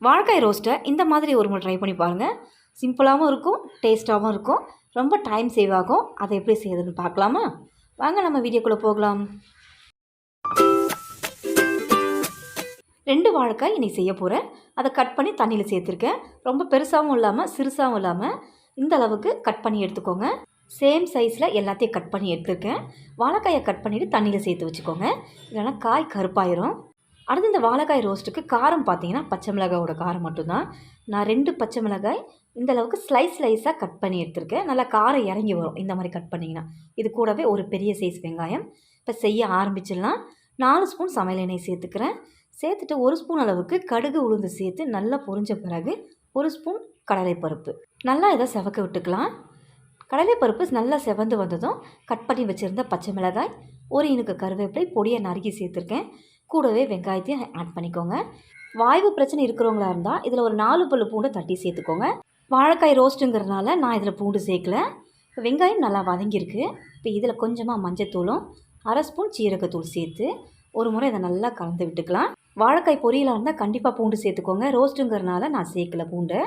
வாழைக்காய் ரோஸ்ட்டை இந்த மாதிரி ஒரு முறை ட்ரை பண்ணி பாருங்கள். சிம்பிளாகவும் இருக்கும், டேஸ்ட்டாகவும் இருக்கும், ரொம்ப டைம் சேவ் ஆகும். அதை எப்படி செய்யறதுன்னு பார்க்கலாமா? வாங்க நம்ம வீடியோக்குள்ளே போகலாம். 2 வாழைக்காய் இன்றைக்கி செய்ய போகிறேன். அதை கட் பண்ணி தண்ணியில் சேர்த்துருக்கேன். ரொம்ப பெருசாகவும் இல்லாமல் சிறுசாகவும் இல்லாமல் இந்த அளவுக்கு கட் பண்ணி எடுத்துக்கோங்க. சேம் சைஸில் எல்லாத்தையும் கட் பண்ணி எடுத்துருக்கேன். வாழைக்காயை கட் பண்ணிவிட்டு தண்ணியில் சேர்த்து வச்சுக்கோங்க, இல்லைனா காய் கருப்பாயிரும். அடுத்து இந்த வாழைக்காய் ரோஸ்ட்டுக்கு காரம் பார்த்தீங்கன்னா பச்சை மிளகாயோட காரம் மட்டும்தான். நான் 2 பச்சை மிளகாய் இந்த அளவுக்கு ஸ்லைஸாக கட் பண்ணி எடுத்துருக்கேன். நல்லா காரம் இறங்கி வரும் இந்த மாதிரி கட் பண்ணிங்கன்னா. இது கூடவே ஒரு பெரிய சைஸ் வெங்காயம். இப்போ செய்ய ஆரம்பிச்சிடலாம். 4 ஸ்பூன் சமையல் எண்ணெய் சேர்த்துக்கிறேன். சேர்த்துட்டு 1 ஸ்பூன் அளவுக்கு கடுகு உளுந்து சேர்த்து நல்லா பொரிஞ்ச பிறகு 1 ஸ்பூன் கடலைப்பருப்பு நல்லா இதை செவக்க விட்டுக்கலாம். கடலைப்பருப்பு நல்லா செவந்து வந்ததும் கட் பண்ணி வச்சுருந்த பச்சை மிளகாய், ஒரு இனுக்கு கருவேப்பிலை பொடியை நறுக்கி சேர்த்துருக்கேன். கூடவே வெங்காயத்தையும் ஆட் பண்ணிக்கோங்க. வாய்வு பிரச்சனை இருக்கிறவங்களா இருந்தால் இதில் ஒரு 4 பல்லு பூண்டை தட்டி சேர்த்துக்கோங்க. வாழைக்காய் ரோஸ்ட்டுங்கிறதுனால நான் இதில் பூண்டு சேர்க்கல. இப்போ வெங்காயம் நல்லா வதங்கியிருக்கு. இப்போ இதில் கொஞ்சமாக மஞ்சத்தூளும் 1/2 ஸ்பூன் சீரகத்தூள் சேர்த்து ஒரு முறை இதை நல்லா கலந்து விட்டுக்கலாம். வாழைக்காய் பொரியலாக இருந்தால் கண்டிப்பாக பூண்டு சேர்த்துக்கோங்க. ரோஸ்ட்டுங்கிறதுனால நான் சேர்க்கல பூண்டு.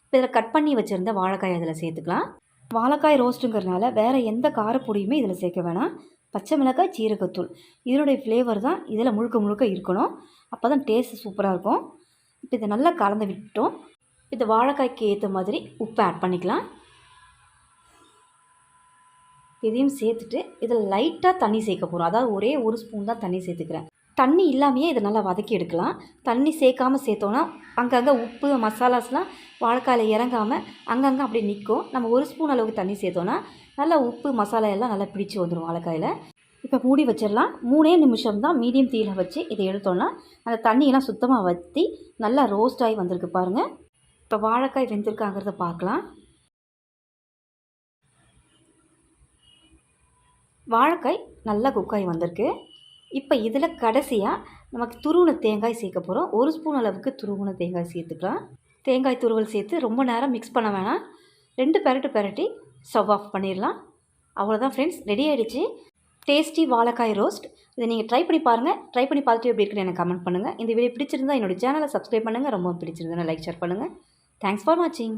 இப்போ இதில் கட் பண்ணி வச்சுருந்த வாழைக்காய் இதில் சேர்த்துக்கலாம். வாழைக்காய் ரோஸ்ட்டுங்கிறதுனால வேறு எந்த காரப்பொடியுமே இதில் சேர்க்க வேணாம். பச்சை மிளகாய், சீரகத்தூள் இதனுடைய ஃப்ளேவர் தான் இதில் முழுக்க இருக்கணும். அப்போ தான் டேஸ்ட் சூப்பராக இருக்கும். இப்போ இதை நல்லா கலந்து விட்டோம். இந்த வாழைக்காய்க்கு ஏற்ற மாதிரி உப்பு ஆட் பண்ணிக்கலாம். இதையும் சேர்த்துட்டு இதில் லைட்டாக தண்ணி சேர்க்க போகிறோம். அதாவது ஒரே 1 ஸ்பூன் தான் தண்ணி சேர்த்துக்கிறேன். தண்ணி இல்லாமையே இதை நல்லா வதக்கி எடுக்கலாம். தண்ணி சேர்க்காமல் சேர்த்தோன்னா அங்கங்கே உப்பு மசாலாஸ்லாம் வாழைக்காயில் இறங்காமல் அங்கங்கே அப்படியே நிற்கும். நம்ம 1 ஸ்பூன் அளவுக்கு தண்ணி சேர்த்தோன்னா நல்லா உப்பு மசாலா எல்லாம் நல்லா பிடிச்சி வந்துடும் வாழைக்காயில். இப்போ மூடி வச்சிடலாம். 3 நிமிஷம் தான் மீடியம் தீயில் வச்சு இதை எடுத்தோன்னா அந்த தண்ணியெல்லாம் சுத்தமாக வற்றி நல்லா ரோஸ்ட் ஆகி வந்திருக்கு பாருங்கள். இப்போ வாழைக்காய் வெந்திருக்காங்கிறத பார்க்கலாம். வாழைக்காய் நல்லா குக்காய் வந்திருக்கு. இப்போ இதில் கடைசியாக நமக்கு துருவின தேங்காய் சேர்க்க போகிறோம். 1 ஸ்பூன் அளவுக்கு துருவின தேங்காய் சேர்த்துக்கலாம். தேங்காய் துருவல் சேர்த்து ரொம்ப நேரம் மிக்ஸ் பண்ண வேணாம். 2 பெரட்டி ஸ்டவ் ஆஃப் பண்ணிடலாம். அவ்வளோதான் ஃப்ரெண்ட்ஸ், ரெடி ஆகிடுச்சு டேஸ்டி வாழைக்காய் ரோஸ்ட். இதை நீங்கள் ட்ரை பண்ணி பாருங்கள். ட்ரை பண்ணி பார்த்துட்டு எப்படி இருக்குன்னு எனக்கு கமெண்ட் பண்ணுங்கள். இந்த வீடியோ பிடிச்சிருந்தால் என்னோடய சேனலை சப்ஸ்கிரைப் பண்ணுங்கள். ரொம்ப பிடிச்சிருந்தேன்னா லைக் ஷேர் பண்ணுங்கள். தேங்க்ஸ் ஃபார் வாட்சிங்.